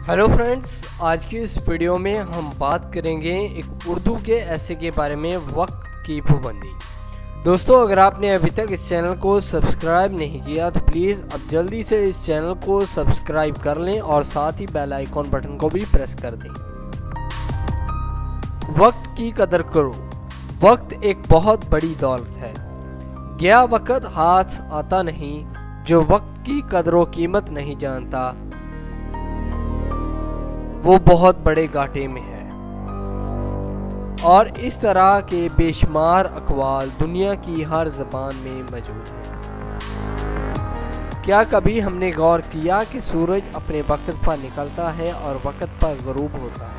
Hello friends, आज की इस वीडियो में हम बात करेंगे एक उर्दू के ऐसे के बारे में, वक्त की पाबंदी। दोस्तों, अगर आपने अभी तक इस चैनल को सब्सक्राइब नहीं किया तो प्लीज़ अब जल्दी से इस चैनल को सब्सक्राइब कर लें और साथ ही बेल आइकॉन बटन को भी प्रेस कर दें। वक्त की कदर करो। वक्त एक बहुत बड़ी दौलत है। गया वक्त हाथ आता नहीं, जो वक्त की कदर कीमत नहीं जानता वो बहुत बड़े घाटे में है। और इस तरह के बेशुमार अक़वाल दुनिया की हर ज़बान में मौजूद हैं। क्या कभी हमने गौर किया कि सूरज अपने वक्त पर निकलता है और वक्त पर ग़ुरूब होता है।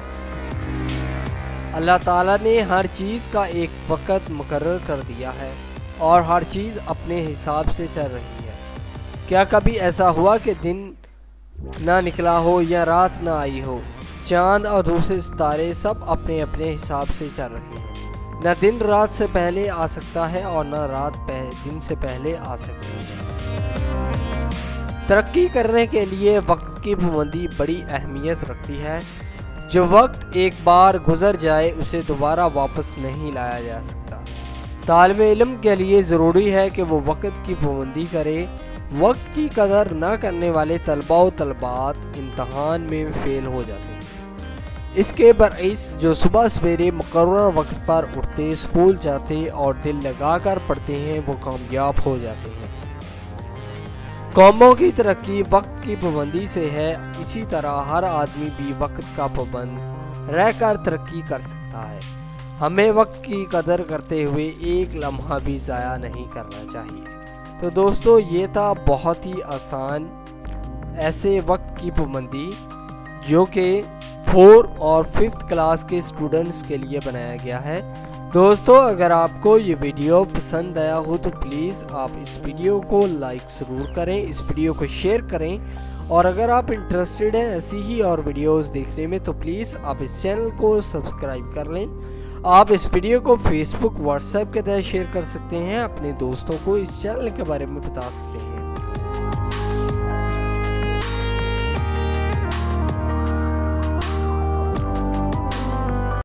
अल्लाह ताला ने हर चीज़ का एक वक्त मुकर्रर कर दिया है और हर चीज़ अपने हिसाब से चल रही है। क्या कभी ऐसा हुआ कि दिन ना निकला हो या रात ना आई हो? चांद और दूसरे सितारे सब अपने अपने हिसाब से चल रहे हैं। न दिन रात से पहले आ सकता है और न रात दिन से पहले आ सकती है। तरक्की करने के लिए वक्त की पाबंदी बड़ी अहमियत रखती है। जो वक्त एक बार गुजर जाए उसे दोबारा वापस नहीं लाया जा सकता। तालिब इल्म के लिए ज़रूरी है कि वो वक्त की पाबंदी करे। वक्त की कदर न करने वाले तलबा व तलबात इम्तहान में फेल हो जाते हैं। इसके बरइस जो सुबह सवेरे मुकर्रर वक्त पर उठते, स्कूल जाते और दिल लगाकर पढ़ते हैं वो कामयाब हो जाते हैं। कौमों की तरक्की वक्त की पाबंदी से है। इसी तरह हर आदमी भी वक्त का पाबंद रहकर तरक्की कर सकता है। हमें वक्त की कदर करते हुए एक लम्हा भी ज़ाया नहीं करना चाहिए। तो दोस्तों, ये था बहुत ही आसान ऐसे वक्त की पाबंदी जो कि 4 और 5th क्लास के स्टूडेंट्स के लिए बनाया गया है। दोस्तों, अगर आपको ये वीडियो पसंद आया हो तो प्लीज़ आप इस वीडियो को लाइक ज़रूर करें, इस वीडियो को शेयर करें और अगर आप इंटरेस्टेड हैं ऐसी ही और वीडियोस देखने में तो प्लीज़ आप इस चैनल को सब्सक्राइब कर लें। आप इस वीडियो को फेसबुक, व्हाट्सएप के तहत शेयर कर सकते हैं, अपने दोस्तों को इस चैनल के बारे में बता सकते हैं।